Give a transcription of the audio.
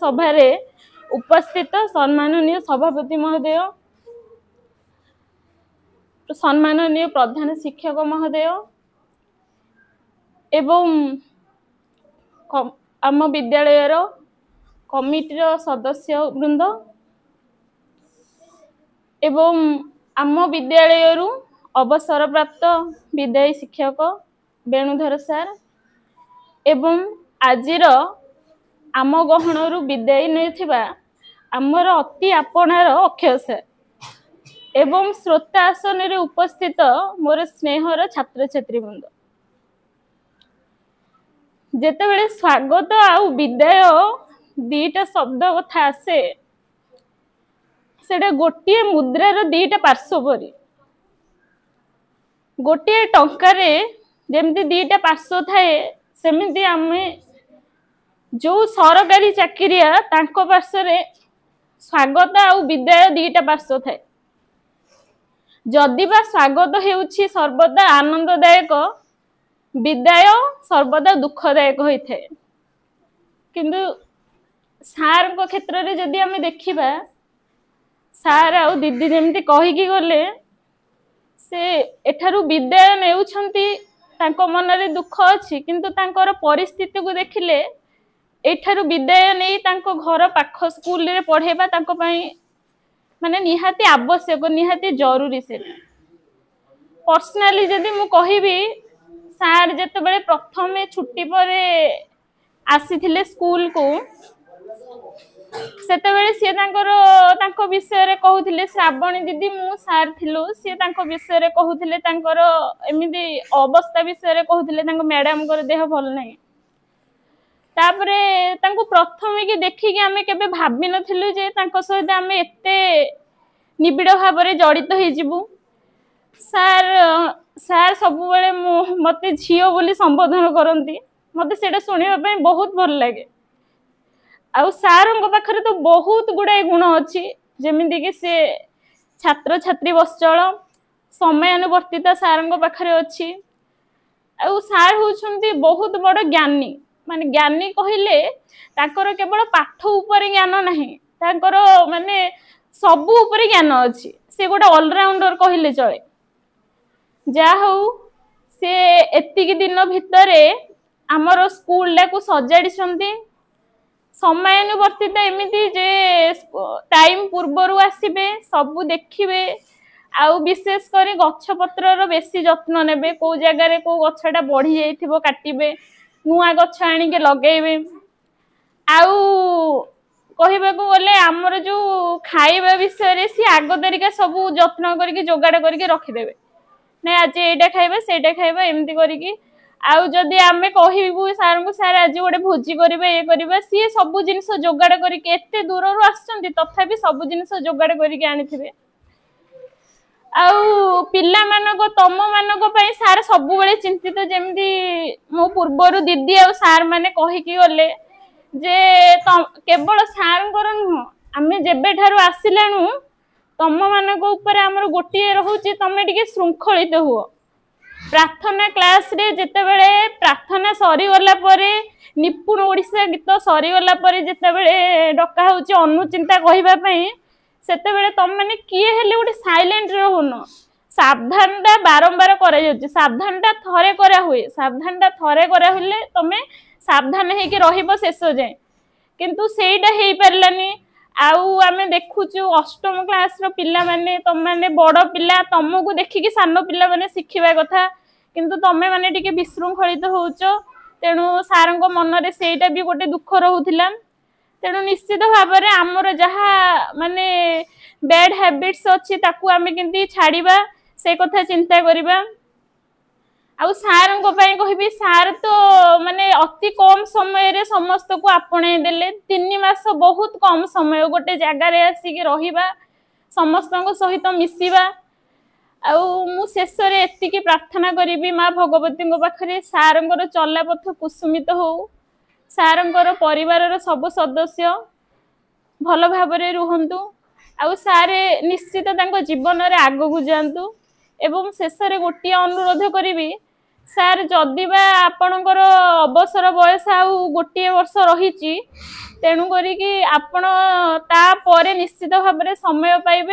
सभारे उपस्थित सम्माननीय सभापति महोदय, सम्माननीय प्रधान शिक्षक महोदय एवं आम विद्यालय कमिटी सदस्य वृंद एवं आम विद्यालय अवसर प्राप्त विदायी शिक्षक वेणुधर सार एवं आजिर आम गहणरू विदायी नहीं आमर अति आपणार अक्षय सार एवं श्रोता आसन रे उपस्थित मोर स्नेहर छात्र छात्री वृंद, जेतेबेले स्वागत आउ विदाय दीटा शब्द कथा आसे सेटा गोटे मुद्रार दीटा पार्श्व परी, गोटे टंकार जेमती दीटा पार्श्व थाए सेमिति आमे जो सरकारी चाकरिया तांको पार्श्व स्वागत आउ विदाय दीटा पार्श्व थाए। जदि बा स्वागत हेउछि सर्वदा आनंददायक, विदाय सर्वदा दुखदायक होइथे। किंतु सार को क्षेत्र रे जदि हमें देखिबा, सार आउ दीदी जेमती कहिकी गले से एठारु विदाय नेउछंती, तांको मन रे दुख अछि किंतु तांकर परिस्थिति को देखिले एठारु विदाय नै तांको घर पाख स्कूल रे पढेबा तांको पई माने निहाती आवश्यक, निहाती जरूरी। से पर्सनाली जदि मु कहिबी, सार जेतेबेले प्रथम छुट्टी परे आसीथिले स्कूल को सेतेबेले सी तांको विषय रे कहूथिले, श्रावणी दीदी मु सार थिलु, सी तांको विषय रे कहूथिले, तांकर एमिति अवस्था विषय रे कहूथिले, तांको मैडम कर देह भल नै। तापरे तांको प्रथम की देखिकी आमे केबे भाबी नथिलु जे तांको सहित आमे एते निबिड़ भाबरे जड़ित हो जिवु। सार सार सबु बेले मते झियो बोली संबोधन करंती, मते सेटा सुनिबा पई बहुत भल लागे। आउ सारंग पाखरे तो बहुत गुड़ाई गुण अच्छी, जेमिति कि से छात्र छात्री वत्सल, समयानुवर्तिता सारंग पाखरे अच्छी। आउ सार होउछंती बहुत बड़ ज्ञानी, माने ज्ञानी कहिले ताकर केवल पाठ ऊपर ज्ञान नहीं, ताकर माने सबु ऊपर ज्ञान अच्छी। से गोटे ऑलराउंडर कहिले चले। जा हऊ से एतिकी दिन भितरे आमर स्कूल को सजाड़ी समयानुवर्तित एमिति जे टाइम पूर्वरु आसीबे, सबु देखिबे, आउ विशेष करी गछ पत्रर बेसी जत्न नेबे। को जगह रे को गछटा बढ़ी जाइथिबो काटिबे, नुआ गछ आनी के लगेबे। आउ कहिबाकू गले आमर जो खाइबा विषय रे सी आगो तरीका सबु जत्न करके जोगाड़ करके रखिदेबे, नै आज एटा खाइबा सेटा खाइबा एमती करके। आउ जदि आमे कहिबू सार को सार आज गोटे भोजी करिबा ए करिबा, सी सबु जिनिस जोगाड़ करके एते दूररु आछंती तथापि सबु जिनिस जोगाड़ करके आनिथिबे। आउ पिला मानको तम मानको पई सार सबु बेले चिंतित, जेमती मो पूर्वरु दीदी आउ सार माने कहिकी गले जे केवल सार नुह, आमे जेबे ठारु आसिलानु तम मानको ऊपर हमर गोटिए रहउची, तमे टिके श्रृंखलित हुओ। प्रार्थना क्लास रे जेतेबेले प्रार्थना सरी गला परे, निपुण ओडिसा गीत सरी गला परे जेतेबेले डका होउची अनुचिंता कहिबा पई, सेतेबेले तम माने किए हेले गोटे साइलेंट रहुनो। सावधानता बारंबार करा जाउची, सावधानता थरे करा हुए, सावधानता थरे करा हुले तमे सावधान हे कि रहिबो शेष जाय, किंतु सेइटा हेई परलानी। आउ आमे देखुचु अष्टम क्लास रो पिला माने, तम माने बड़ पिला, तमको देखिकी सान पिला माने शिखिबा कथा, किंतु तमे माने टिके विशृंखलित होउचो। तेणु सारंग मन रे सेइटा भी गोटे दुख रहउथिला। तेणु निश्चित भाव में आमर जहा माने बैड हैबिट्स अच्छी ताकू आमे केंती छाड़ीबा से कथा चिंता करिबा। आउ सार कहबी सार तो माने अति कम समय रे समस्त को आपणे देले। 3 मास बहुत कम समय, गोटे जगह रे आसी के रहिबा, समस्त को सहित मिसिबा। आउ मु शेष रे एतिकी प्रार्थना करिबी माँ भगवती पाखरे सारंगर चला पथ कुसुमित हो, सारंगर परिवार सब सदस्य भल भाव रुहंतु, आउ सारे निश्चित तांको जीवन रे आगो को जांतु। एवं शेष रे गोटे अनुरोध करिबी ସାର୍ ଯଦିବା ଆପଣଙ୍କର ଅବସର ବୟସ ଆଉ ଗୋଟିଏ ବର୍ଷ ରହିଛି, ତେଣୁ କରିକି ଆପଣ ତାପରେ ନିଶ୍ଚିତ ଭାବରେ ସମୟ ପାଇବେ।